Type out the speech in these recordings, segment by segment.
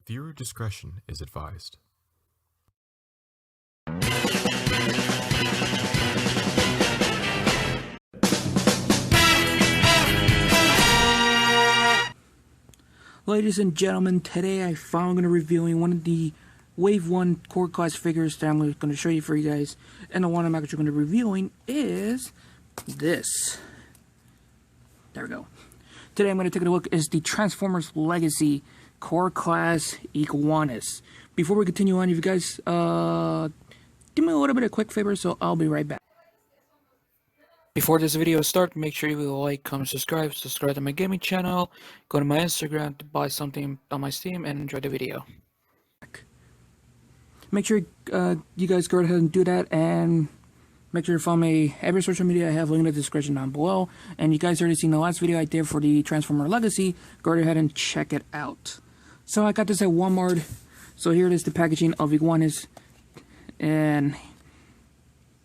Viewer discretion is advised. Ladies and gentlemen, today I'm finally going to be reviewing one of the Wave 1 core class figures that I'm going to show you for you guys. And the one I'm actually going to be reviewing is this. There we go. Today I'm going to take a look at the Transformers Legacy core class Iguanas. Before we continue on, if you guys do me a little bit of a quick favor, so I'll be right back. Before this video starts, make sure you like, comment, subscribe to my gaming channel, go to my Instagram to buy something on my Steam, and enjoy the video. Make sure you guys go ahead and do that, and make sure to follow me every social media I have linked in the description down below. And you guys already seen the last video I did for the Transformer Legacy, go ahead and check it out. So I got this at Walmart, so here it is, the packaging of Iguanas, and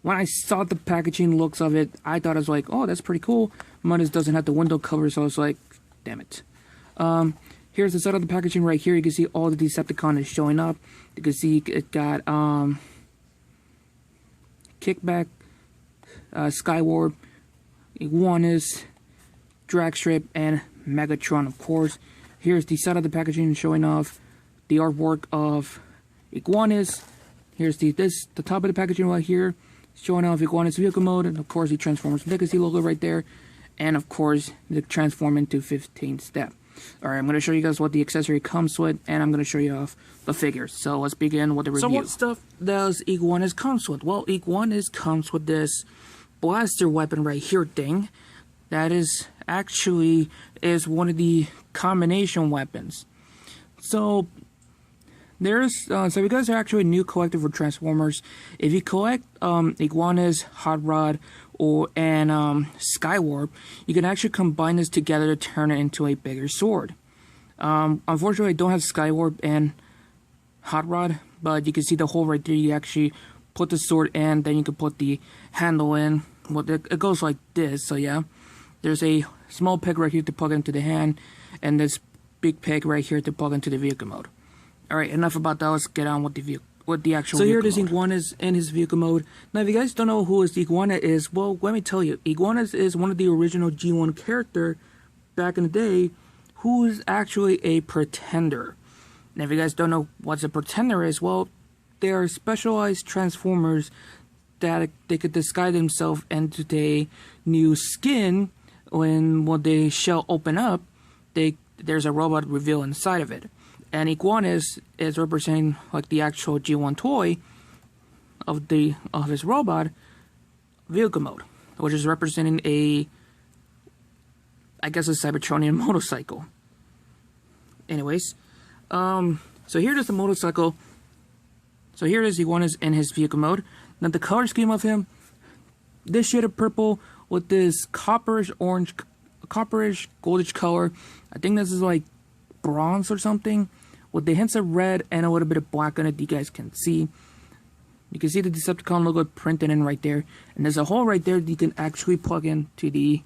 when I saw the packaging looks of it, I thought it was like, oh, that's pretty cool. Mine doesn't have the window cover, so I was like, damn it. Here's the side of the packaging right here. You can see all the Decepticons showing up. You can see it got Kickback, Skywarp, Iguanas, Dragstrip, and Megatron, of course. Here's the side of the packaging showing off the artwork of Iguanas. Here's the top of the packaging right here, showing off Iguanas vehicle mode, and of course the Transformers Legacy logo right there, and of course the Transform into 15 step. Alright, I'm going to show you guys what the accessory comes with, and I'm going to show you off the figures. So let's begin with the review. So what stuff does Iguanas comes with? Well, Iguanas comes with this blaster weapon right here thing. That is actually one of the combination weapons. So there's so if you guys are actually a new collector for Transformers, if you collect Iguanas, Hot Rod, and Skywarp, you can actually combine this together to turn it into a bigger sword. Unfortunately, I don't have Skywarp and Hot Rod, but you can see the hole right there. You actually put the sword in, then you can put the handle in. Well, it goes like this. So yeah, there's a small peg right here to plug into the hand, and this big peg right here to plug into the vehicle mode. Alright, enough about that. Let's get on with the actual So here it is, Iguanas in his vehicle mode. Now, if you guys don't know who his Iguana is, well, let me tell you. Iguanas is one of the original G1 character back in the day who is actually a pretender. Now, if you guys don't know what a pretender is, well, they are specialized Transformers that they could disguise themselves into a new skin. When the shell open up, there's a robot reveal inside of it. And Iguanas is representing like the actual G1 toy of his robot vehicle mode, which is representing I guess a Cybertronian motorcycle. Anyways, so here is the motorcycle. So here is Iguanas in his vehicle mode. Now the color scheme of him, this shade of purple with this copperish orange, copperish goldish color. I think this is like bronze or something, with the hints of red and a little bit of black on it. You guys can see. You can see the Decepticon logo printed in right there, and there's a hole right there that you can actually plug in to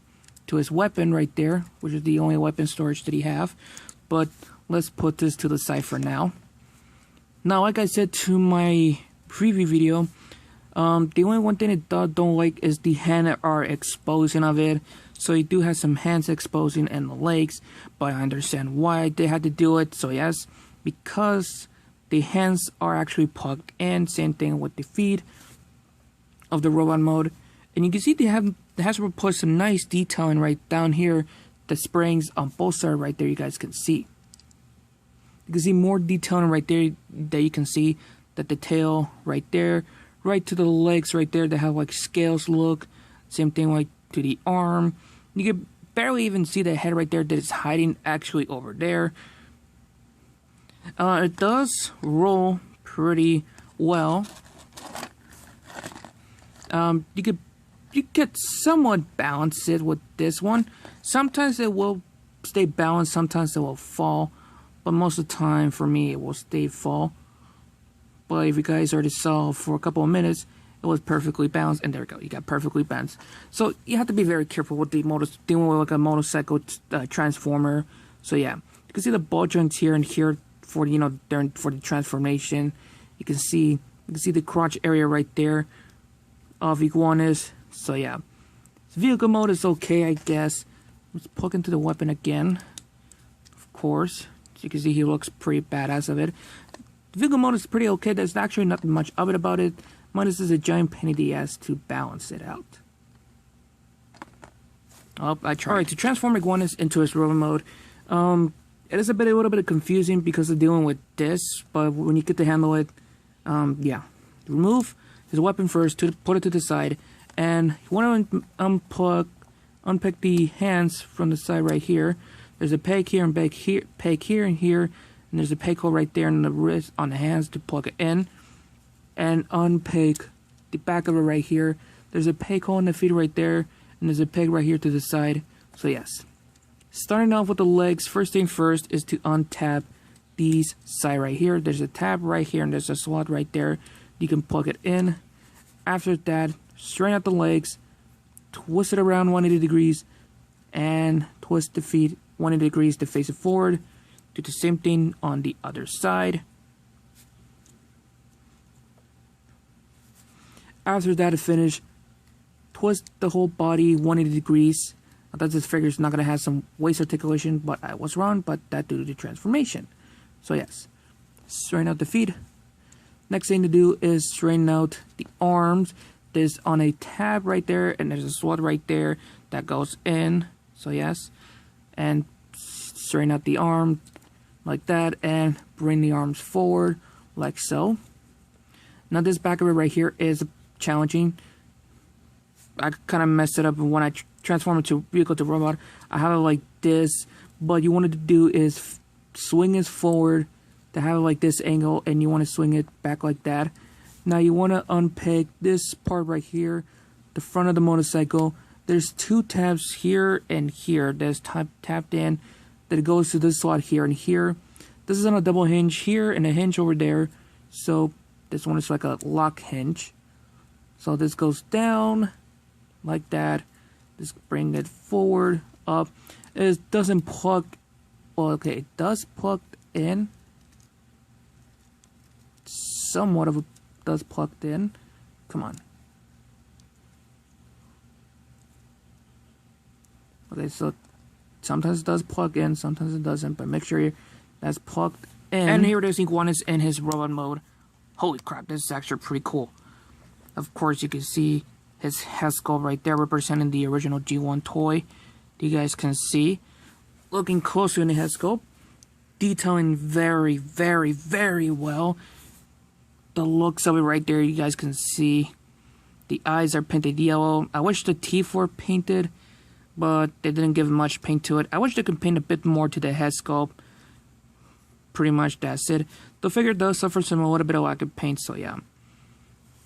his weapon right there, which is the only weapon storage that he have. But let's put this to the side for now. Now, like I said to my preview video, the only one thing I don't like is the hand are exposing of it. So you do have some hands exposing and the legs, but I understand why they had to do it. So yes, because the hands are actually plugged in. Same thing with the feet of the robot mode. And you can see they has put some nice detailing right down here. The springs on both sides right there, you guys can see. You can see more detailing right there that you can see that the tail right there, right to the legs right there, they have like scales look. Same thing like to the arm. You can barely even see the head right there that is hiding actually over there. It does roll pretty well. You could somewhat balance it with this one. Sometimes it will stay balanced, sometimes it will fall, but most of the time for me it will stay fall. But if you guys already saw for a couple of minutes, it was perfectly balanced, and there we go, you got perfectly balanced. So you have to be very careful with dealing with like a motorcycle transformer. So yeah, you can see the ball joints here and here for for the transformation. You can see the crotch area right there of Iguanas. So yeah, vehicle mode is okay, I guess. Let's plug into the weapon again. Of course, as you can see, he looks pretty badass of it. The vehicle mode is pretty okay. There's actually nothing much of it about it. Minus is a giant pain in the ass to balance it out. Oh, I tried. Alright, to transform Iguanas into his Rover Mode, it is a little bit confusing because of dealing with this, but when you get to handle it, yeah. Remove his weapon first, to put it to the side, and you want to unpick the hands from the side right here. There's a peg here and peg here and here, and there's a peg hole right there on the wrist, on the hands to plug it in, and unpeg the back of it right here. There's a peg hole in the feet right there, and there's a peg right here to the side. So yes, starting off with the legs, first thing first is to untap these side right here. There's a tab right here, and there's a slot right there. You can plug it in. After that, straighten out the legs, twist it around 180 degrees, and twist the feet 180 degrees to face it forward. Do the same thing on the other side. After that, to finish, twist the whole body 180 degrees. I thought this figure is not going to have some waist articulation, but I was wrong, but that due to the transformation. So yes, straighten out the feet. Next thing to do is straighten out the arms. There's on a tab right there, and there's a slot right there that goes in. So yes, and straighten out the arm like that, and bring the arms forward like so. Now this back of it right here is challenging. I kind of messed it up when I transform it to vehicle to robot. I have it like this, but you wanted to do is swing it forward to have it like this angle, and you want to swing it back like that. Now you want to unpeg this part right here, the front of the motorcycle. There's two tabs here and here. There's tapped in that it goes to this slot here and here. This is on a double hinge here and a hinge over there. So this one is like a lock hinge. So this goes down like that. Just bring it forward, up. It doesn't plug. Well, okay, it does plug in. Somewhat of it does plugged in. Come on. Okay, so sometimes it does plug in, sometimes it doesn't, but make sure that's plugged in. And here it is, Iguanas in his robot mode. Holy crap, this is actually pretty cool. Of course, you can see his head sculpt right there representing the original G1 toy. You guys can see. Looking closer in the head sculpt. Detailing very, very, very well. The looks of it right there, you guys can see. The eyes are painted yellow. I wish the teeth were painted, but they didn't give much paint to it. I wish they could paint a bit more to the head sculpt. Pretty much that's it. The figure does suffer from a little bit of lack of paint, so yeah.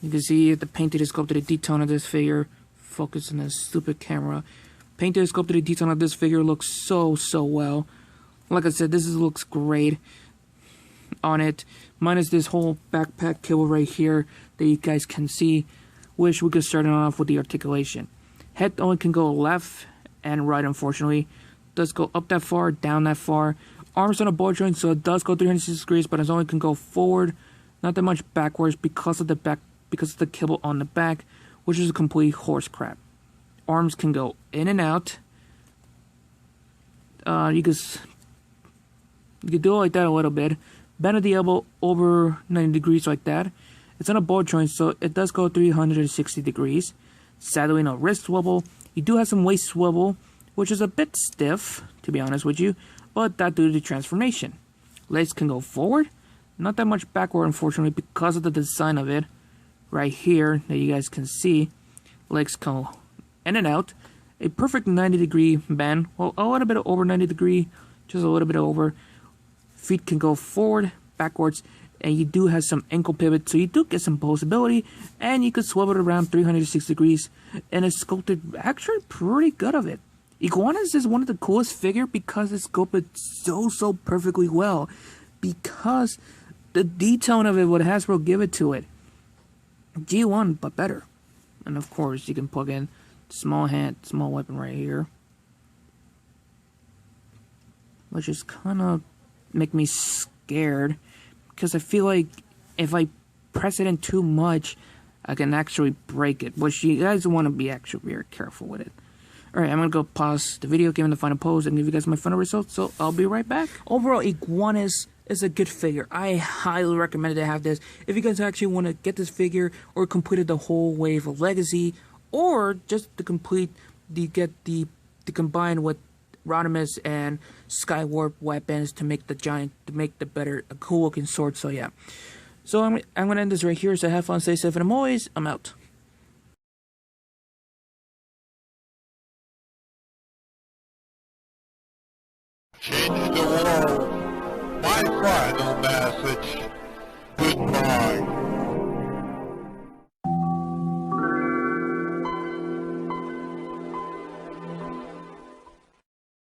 You can see the painted and sculpted detailing of this figure. Focus on this stupid camera. Painted and sculpted detailing of this figure looks so well. Like I said, this looks great on it. Minus this whole backpack cable right here that you guys can see. Wish we could start it off with the articulation. Head only can go left and right, unfortunately. Does go up that far, down that far. Arms on a ball joint, so it does go 360 degrees, but it only can go forward, not that much backwards because of the cable on the back, which is a complete horse crap. Arms can go in and out. You can do it like that a little bit. Bend the elbow over 90 degrees like that. It's on a ball joint, so it does go 360 degrees. Sadly, no wrist swivel. You do have some waist swivel, which is a bit stiff, to be honest with you, but that due to the transformation. Legs can go forward, not that much backward, unfortunately, because of the design of it. Right here, that you guys can see, legs go in and out. A perfect 90-degree bend, well, a little bit over 90 degree, just a little bit over. Feet can go forward, backwards, and you do have some ankle pivot, so you do get some posability, and you can swivel it around 360 degrees, and it's sculpted actually pretty good of it. Iguanas is one of the coolest figure because it's sculpted so perfectly well, because the detailing of it, what Hasbro give it to it. G1, but better. And of course, you can plug in small weapon right here, which is kind of make me scared because I feel like if I press it in too much, I can actually break it, which you guys want to be actually very careful with it. Alright, I'm going to go pause the video, give it the final pose, and give you guys my final results, so I'll be right back. Overall, Iguanas is a good figure. I highly recommend to have this. If you guys actually want to get this figure, or completed the whole wave of Legacy, or just to complete to combine with Rodimus and Skywarp weapons to make the better, a cool looking sword, so yeah. So I'm going to end this right here, so have fun, stay safe, and I'm out. Change the world. My final message. Goodbye.